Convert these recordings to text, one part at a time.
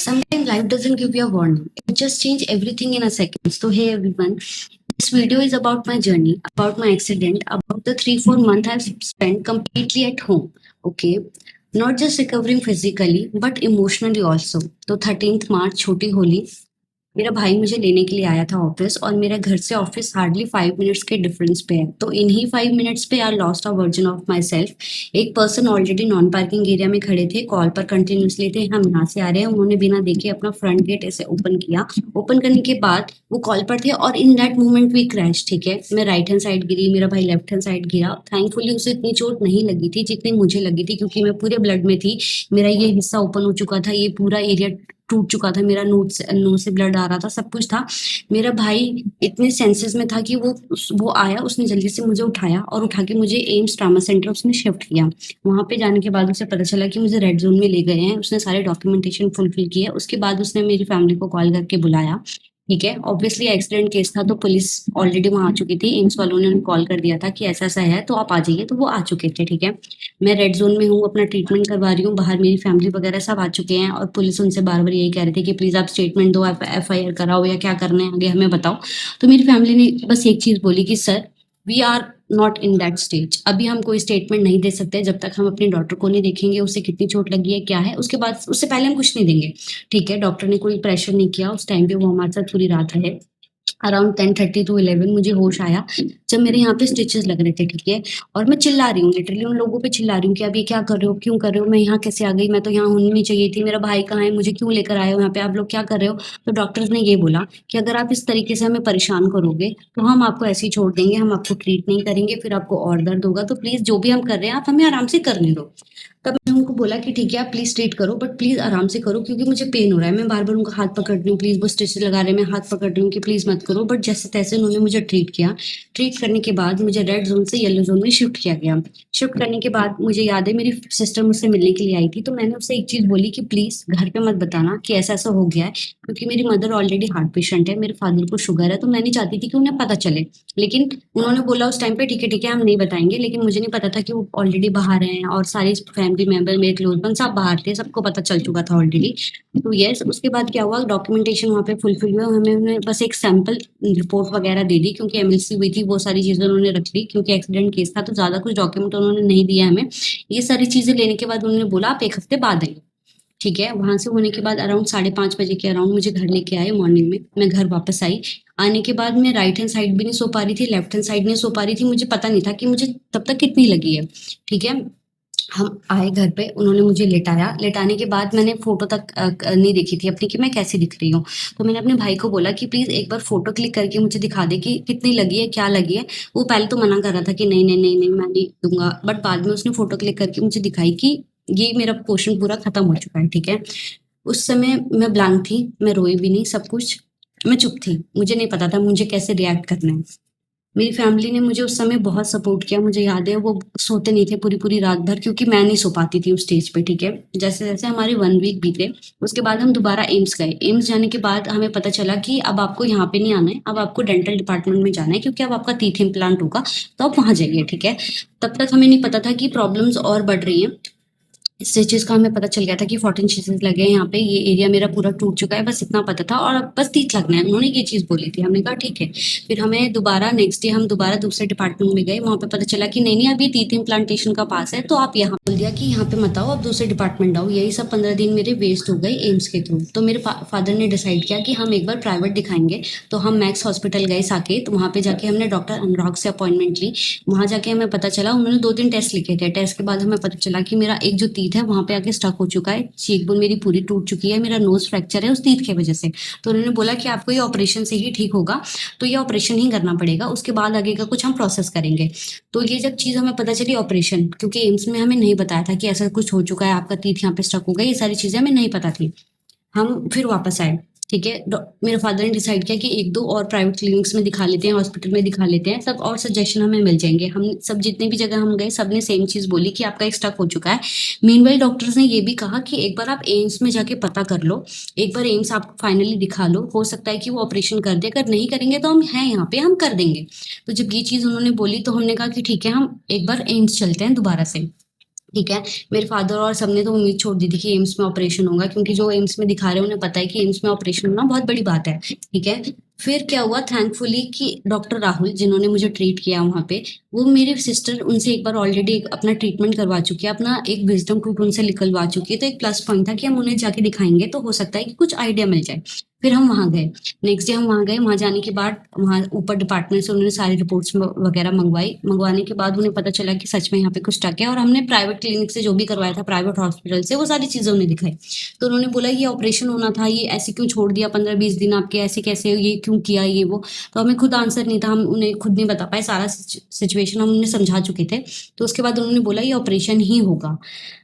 Sometimes life doesn't give you a warning. It just change everything in a second. So hey everyone, this video is about my journey, about my accident, about the 3-4 months I've spent completely at home. Okay. Not just recovering physically, but emotionally also. तो 13th March छोटी होली मेरा भाई मुझे लेने के लिए आया था ऑफिस और मेरा घर से ऑफिस हार्डली 5 मिनट्स के डिफरेंस पे है। तो इन्हीं 5 मिनट्स पे I lost a version of myself. एक person already non parking area में खड़े थे, कॉल पर कंटिन्यूसली थे, हम यहाँ से आ रहे हैं। उन्होंने बिना देखे अपना फ्रंट गेट ऐसे ओपन किया। ओपन करने के बाद वो कॉल पर थे और in that moment we crash. ठीक है, मैं राइट हैंड साइड गिरी, मेरा भाई लेफ्ट हैंड साइड गिरा। थैंकफुली उसे इतनी चोट नहीं लगी थी जितनी मुझे लगी थी, क्योंकि मैं पूरे ब्लड में थी। मेरा ये हिस्सा ओपन हो चुका था, ये पूरा एरिया टूट चुका था, मेरा नोज से ब्लड आ रहा था, सब कुछ था। मेरा भाई इतने सेंसेस में था कि वो आया, उसने जल्दी से मुझे उठाया और उठा के मुझे एम्स ट्रामा सेंटर उसने शिफ्ट किया। वहां पे जाने के बाद उसे पता चला कि मुझे रेड जोन में ले गए हैं। उसने सारे डॉक्यूमेंटेशन फुलफिल किया। उसके बाद उसने मेरी फैमिली को कॉल करके बुलाया। ठीक है, ऑब्वियसली एक्सीडेंट केस था तो पुलिस ऑलरेडी वहां आ चुकी थी। एम्स वालों ने उन्हें कॉल कर दिया था कि ऐसा ऐसा है तो आप आ जाइए, तो वो आ चुके थे। ठीक है, मैं रेड जोन में हूँ, अपना ट्रीटमेंट करवा रही हूँ, बाहर मेरी फैमिली वगैरह सब आ चुके हैं और पुलिस उनसे बार बार यही कह रही थी कि प्लीज आप स्टेटमेंट दो, FIR कराओ या क्या करना है आगे हमें बताओ। तो मेरी फैमिली ने बस एक चीज बोली कि sir, we are not in that stage, अभी हम कोई स्टेटमेंट नहीं दे सकते जब तक हम अपनी डॉटर को नहीं देखेंगे, उसे कितनी चोट लगी है क्या है, उसके बाद उससे पहले हम कुछ नहीं देंगे। ठीक है, डॉक्टर ने कोई प्रेशर नहीं किया उस टाइम पे, वो हमारे साथ पूरी रात रहे। अराउंड 10:30 to 11 मुझे होश आया जब मेरे यहाँ पे स्टिचेस लग रहे थे। ठीक है, और मैं चिल्ला रही हूँ, लिटरली उन लोगों पे चिल्ला रही हूँ कि आप ये क्या कर रहे हो, क्यों कर रहे हो, मैं यहाँ कैसे आ गई, मैं तो यहाँ होनी नहीं चाहिए थी, मेरा भाई कहाँ है, मुझे क्यों लेकर आए हो यहाँ पे, आप लोग क्या कर रहे हो। तो डॉक्टर्स ने ये बोला कि अगर आप इस तरीके से हमें परेशान करोगे तो हम आपको ऐसे ही छोड़ देंगे, हम आपको ट्रीट नहीं करेंगे, फिर आपको और दर्द होगा, तो प्लीज जो भी हम कर रहे हैं आप हमें आराम से करने दो। तब मैंने उनको बोला कि ठीक है आप प्लीज ट्रीट करो, बट प्लीज आराम से करो, क्योंकि मुझे पेन हो रहा है। मैं बार बार उनका हाथ पकड़ रही हूँ, प्लीज वो स्टिचेस लगा रहे हैं, मैं हाथ पकड़ रही हूँ कि प्लीज मत करो, बट जैसे तैसे उन्होंने मुझे ट्रीट किया। ट्रीट करने के बाद मुझे रेड जोन से येलो जोन में शिफ्ट किया गया। शिफ्ट करने के बाद मुझे याद है मेरी सिस्टर मुझसे मिलने के लिए आई थी, तो मैंने उससे एक चीज बोली कि प्लीज घर पे मत बताना कि ऐसा ऐसा हो गया है, क्योंकि मेरी मदर ऑलरेडी हार्ट पेशेंट है, मेरे फादर को शुगर है, तो मैं नहीं चाहती थी कि उन्हें पता चले। लेकिन उन्होंने बोला उस टाइम पे ठीक है हम नहीं बताएंगे, लेकिन मुझे नहीं पता था कि वो ऑलरेडी बाहर हैं और सारे फैमिली मेंबर मेरे क्लोज वन सब बाहर थे, सबको पता चल चुका था ऑलरेडी। तो यस, उसके बाद क्या हुआ, डॉक्यूमेंटेशन वहाँ पे फुलफिल हुआ, हमें उन्होंने बस एक सैंपल रिपोर्ट वगैरह दे दी, क्योंकि MLC हुई थी, वो सारी चीजें उन्होंने रख ली, क्योंकि एक्सीडेंट केस था तो ज्यादा कुछ डॉक्यूमेंट उन्होंने नहीं दिया हमें। ये सारी चीजें लेने के बाद उन्होंने बोला आप एक हफ्ते बाद आइए। ठीक है, वहां से होने के बाद अराउंड 5:30 बजे के अराउंड मुझे घर लेके आए मॉर्निंग में। मैं घर वापस आई। आने के बाद मैं राइट हैंड साइड भी नहीं सो पा रही थी, लेफ्ट हैंड साइड नहीं सो पा रही थी, मुझे पता नहीं था कि मुझे तब तक कितनी लगी है। ठीक है, हम आए घर पे, उन्होंने मुझे लेटाया। लेटाने के बाद मैंने फोटो तक नहीं देखी थी अपनी कि मैं कैसी दिख रही हूँ। तो मैंने अपने भाई को बोला कि प्लीज एक बार फोटो क्लिक करके मुझे दिखा दे कि कितनी लगी है, क्या लगी है। वो पहले तो मना कर रहा था कि नहीं नहीं नहीं नहीं मैं नहीं दूंगा, बट बाद में उसने फोटो क्लिक करके मुझे दिखाई कि ये मेरा पोर्शन पूरा खत्म हो चुका है। ठीक है, उस समय मैं ब्लैंक थी, मैं रोई भी नहीं, सब कुछ मैं चुप थी, मुझे नहीं पता था मुझे कैसे रिएक्ट करना है। मेरी फैमिली ने मुझे उस समय बहुत सपोर्ट किया। मुझे याद है वो सोते नहीं थे पूरी पूरी रात भर, क्योंकि मैं नहीं सो पाती थी उस स्टेज पे। ठीक है, जैसे जैसे हमारे 1 वीक बीते, उसके बाद हम दोबारा एम्स गए। एम्स जाने के बाद हमें पता चला कि अब आपको यहाँ पे नहीं आना है, अब आपको डेंटल डिपार्टमेंट में जाना है, क्योंकि अब आपका टीथ इम्प्लांट होगा, तो आप वहां जाइए। ठीक है, तब तक हमें नहीं पता था कि प्रॉब्लम्स और बढ़ रही हैं। इससे चीज का हमें पता चल गया था कि 14 स्टिचेस लगे हैं यहाँ पे, ये एरिया मेरा पूरा टूट चुका है, बस इतना पता था, और अब बस टीथ लगना है, उन्होंने ये चीज बोली थी। हमने कहा ठीक है। फिर हमें दोबारा नेक्स्ट डे हम दोबारा दूसरे डिपार्टमेंट में गए, वहां पे पता चला कि नहीं नहीं अब ये टीथ इम्प्लांटेशन का पास है, तो आप यहाँ बोल दिया कि यहाँ पे मत आओ, अब दूसरे डिपार्टमेंट आओ। यही सब 15 दिन मेरे वेस्ट हो गए एम्स के थ्रू। तो मेरे फादर ने डिसाइड किया कि हम एक बार प्राइवेट दिखाएंगे। तो हम मैक्स हॉस्पिटल गए साकेत, वहां पे जाके हमने डॉक्टर अनुराग से अपॉइंटमेंट ली। वहां जाके हमें पता चला, उन्होंने 2 दिन टेस्ट लिखे थे। टेस्ट के बाद हमें पता चला कि मेरा एक जो टीथ है वहां पे आके स्टक हो चुका है, चीक बोन मेरी पूरी टूट चुकी है, मेरा नोज फ्रैक्चर है उस टीथ की वजह से। तो उन्होंने बोला कि आपको ये ऑपरेशन से ही ठीक होगा, तो ये ऑपरेशन ही करना पड़ेगा, उसके बाद आगे का कुछ हम प्रोसेस करेंगे। तो ये जब चीज हमें पता चली ऑपरेशन, क्योंकि एम्स में हमें नहीं बताया था कि ऐसा कुछ हो चुका है, आपका टीथ यहाँ पे स्टक हो गया, ये सारी चीजें हमें नहीं पता थी। हम फिर वापस आए। ठीक है, मेरे फादर ने डिसाइड किया कि एक दो और प्राइवेट क्लिनिक्स में दिखा लेते हैं, हॉस्पिटल में दिखा लेते हैं, सब और सजेशन हमें मिल जाएंगे। हम सब जितने भी जगह हम गए सब ने सेम चीज बोली कि आपका एक स्टक हो चुका है। मीनवाइल डॉक्टर्स ने ये भी कहा कि एक बार आप एम्स में जाके पता कर लो, एक बार एम्स आप फाइनली दिखा लो, हो सकता है कि वो ऑपरेशन कर दे, अगर नहीं करेंगे तो हम हैं यहाँ पे, हम कर देंगे। तो जब ये चीज उन्होंने बोली तो हमने कहा कि ठीक है हम एक बार एम्स चलते हैं दोबारा से। ठीक है। मेरे फादर और सबने तो उम्मीद छोड़ दी थी कि एम्स में ऑपरेशन होगा, क्योंकि जो एम्स में दिखा रहे हैं उन्हें पता है कि एम्स में ऑपरेशन होना बहुत बड़ी बात है। ठीक है। फिर क्या हुआ, थैंकफुली कि डॉक्टर राहुल जिन्होंने मुझे ट्रीट किया वहाँ पे, वो मेरी सिस्टर उनसे एक बार ऑलरेडी अपना ट्रीटमेंट करवा चुकी है, अपना एक विजडम टूथ उनसे निकलवा चुकी है, तो एक प्लस पॉइंट था कि हम उन्हें जाके दिखाएंगे तो हो सकता है कि कुछ आइडिया मिल जाए। फिर हम वहाँ गए। नेक्स्ट डे हम वहाँ गए। वहाँ जाने के बाद वहाँ ऊपर डिपार्टमेंट से उन्होंने सारी रिपोर्ट्स वगैरह मंगवाई। मंगवाने के बाद उन्हें पता चला कि सच में यहाँ पे कुछ टक है, और हमने प्राइवेट क्लिनिक से जो भी करवाया था, प्राइवेट हॉस्पिटल से, वो सारी चीजें उन्हें दिखाई। तो उन्होंने बोला ये ऑपरेशन होना था, ये ऐसे क्यों छोड़ दिया 15-20 दिन आपके, ऐसे कैसे, ये क्यों किया, ये वो। तो हमें खुद आंसर नहीं था, हम उन्हें खुद नहीं बता पाए, सारा सिचुएशन हम उन्हें समझा चुके थे। तो उसके बाद उन्होंने बोला ये ऑपरेशन ही होगा,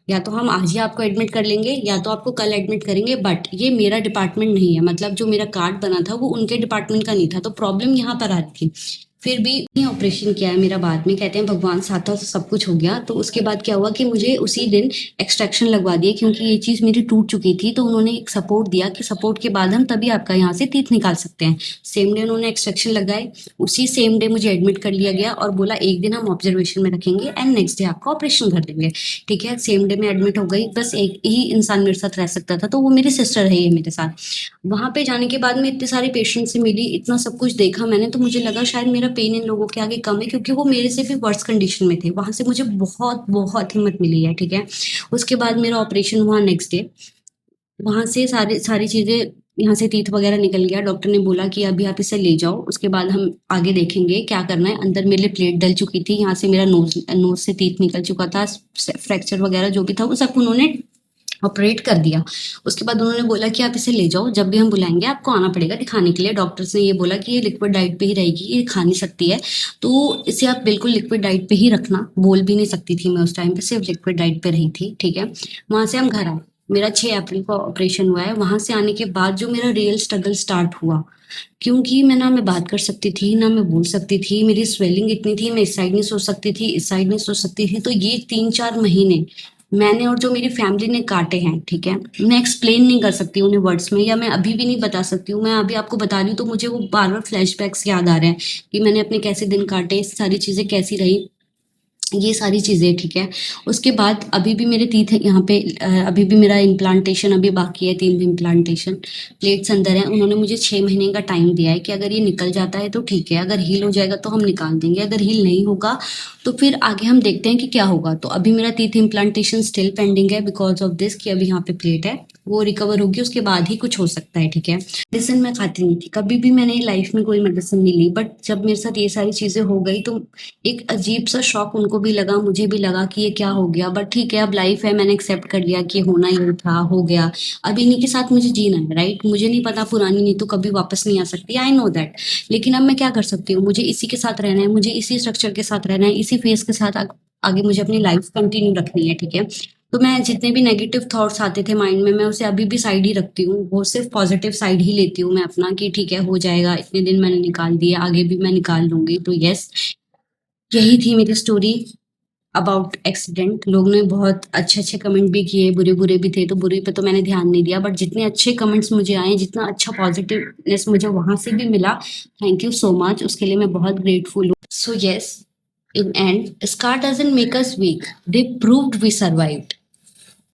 या तो हम आज ही आपको एडमिट कर लेंगे या तो आपको कल एडमिट करेंगे, बट ये मेरा डिपार्टमेंट नहीं है, मतलब जो मेरा कार्ड बना था वो उनके डिपार्टमेंट का नहीं था, तो प्रॉब्लम यहाँ पर आ रही थी। फिर भी ऑपरेशन किया है मेरा, बाद में कहते हैं भगवान साथ था तो सब कुछ हो गया। तो उसके बाद क्या हुआ कि मुझे उसी दिन एक्सट्रैक्शन लगवा दिए, क्योंकि ये चीज़ मेरी टूट चुकी थी, तो उन्होंने एक सपोर्ट दिया कि सपोर्ट के बाद हम तभी आपका यहाँ से टीथ निकाल सकते हैं। सेम डे उन्होंने एक्सट्रैक्शन लगाए, उसी सेम डे मुझे एडमिट कर लिया गया और बोला एक दिन हम ऑब्जर्वेशन में रखेंगे एंड नेक्स्ट डे आपका ऑपरेशन कर देंगे। ठीक है। सेम डे में एडमिट हो गई। बस एक ही इंसान मेरे साथ रह सकता था, तो वो मेरी सिस्टर रही है मेरे साथ। वहां पे जाने के बाद मैं इतने सारे पेशेंट से मिली, इतना सब कुछ देखा मैंने, तो मुझे लगा शायद मेरा पेन इन लोगों के आगे कम है, क्योंकि वो मेरे से भी वर्स कंडीशन में थे। वहां से मुझे बहुत बहुत हिम्मत मिली है। ठीक है। उसके बाद मेरा ऑपरेशन हुआ नेक्स्ट डे। वहां से सारी सारी चीजें, यहाँ से टीथ वगैरह निकल गया। डॉक्टर ने बोला कि अभी आप इसे ले जाओ, उसके बाद हम आगे देखेंगे क्या करना है। अंदर मेरे प्लेट डल चुकी थी, यहाँ से मेरा नोज नोज से टीथ निकल चुका था, फ्रैक्चर वगैरह जो भी था वो सब उन्होंने ऑपरेट कर दिया। उसके बाद उन्होंने बोला कि आप इसे ले जाओ, जब भी हम बुलाएंगे आपको आना पड़ेगा दिखाने के लिए। डॉक्टर्स ने ये बोला कि ये लिक्विड डाइट पे ही रहेगी, ये खा नहीं सकती है, तो इसे आप बिल्कुल लिक्विड डाइट पे ही रखना। बोल भी नहीं सकती थी मैं उस टाइम पे, सिर्फ लिक्विड डाइट पे रही थी। ठीक है। वहां से हम घर आए। मेरा 6 अप्रैल को ऑपरेशन हुआ है। वहां से आने के बाद जो मेरा रियल स्ट्रगल स्टार्ट हुआ, क्योंकि मैं बात कर सकती थी ना मैं बोल सकती थी, मेरी स्वेलिंग इतनी थी, मैं इस साइड नहीं सोच सकती थी, इस साइड नहीं सोच सकती थी। तो ये 3-4 महीने मैंने और जो मेरी फैमिली ने काटे हैं, ठीक है, मैं एक्सप्लेन नहीं कर सकती उन्हें वर्ड्स में, या मैं अभी भी नहीं बता सकती हूँ। मैं अभी आपको बता रही हूँ तो मुझे वो बार बार फ्लैशबैक्स याद आ रहे हैं कि मैंने अपने कैसे दिन काटे, सारी चीजें कैसी रही, ये सारी चीज़ें। ठीक है। उसके बाद अभी भी मेरे टीथ यहाँ पे अभी भी मेरा इम्प्लांटेशन अभी बाकी है, 3 इम्प्लांटेशन प्लेट्स अंदर हैं। उन्होंने मुझे 6 महीने का टाइम दिया है कि अगर ये निकल जाता है तो ठीक है, अगर हील हो जाएगा तो हम निकाल देंगे, अगर हील नहीं होगा तो फिर आगे हम देखते हैं कि क्या होगा। तो अभी मेरा टीथ इम्प्लांटेशन स्टिल पेंडिंग है बिकॉज ऑफ दिस, कि अभी यहाँ पे प्लेट है, वो रिकवर होगी उसके बाद ही कुछ हो सकता है। ठीक है। मेडिसिन मैं खाती नहीं थी, कभी भी मैंने लाइफ में कोई मेडिसिन नहीं ली, बट जब मेरे साथ ये सारी चीजें हो गई तो एक अजीब सा शॉक उनको भी लगा, मुझे भी लगा कि ये क्या हो गया। बट ठीक है, अब लाइफ है, मैंने एक्सेप्ट कर लिया कि होना ही था, हो गया। अब इन्हीं के साथ मुझे जीना है, राइट। मुझे नहीं पता पुरानी नीतू कभी वापस नहीं आ सकती, आई नो दैट। लेकिन अब मैं क्या कर सकती हूँ, मुझे इसी के साथ रहना है, मुझे इसी स्ट्रक्चर के साथ रहना है, इसी फेस के साथ आगे मुझे अपनी लाइफ कंटिन्यू रखनी है। ठीक है। तो मैं जितने भी नेगेटिव थॉट्स आते थे माइंड में, मैं उसे अभी भी साइड ही रखती हूँ, वो सिर्फ पॉजिटिव साइड ही लेती हूँ मैं अपना, कि ठीक है हो जाएगा, इतने दिन मैंने निकाल दिए, आगे भी मैं निकाल लूंगी। तो यस, यही थी मेरी स्टोरी अबाउट एक्सीडेंट। लोग ने बहुत अच्छे अच्छे कमेंट भी किए, बुरे बुरे भी थे, तो बुरे पे तो मैंने ध्यान नहीं दिया, बट जितने अच्छे कमेंट्स मुझे आए, जितना अच्छा पॉजिटिवनेस मुझे वहां से भी मिला, थैंक यू सो मच, उसके लिए मैं बहुत ग्रेटफुल हूँ। So yes, in end, scar doesn't make us weak, they proved we survived.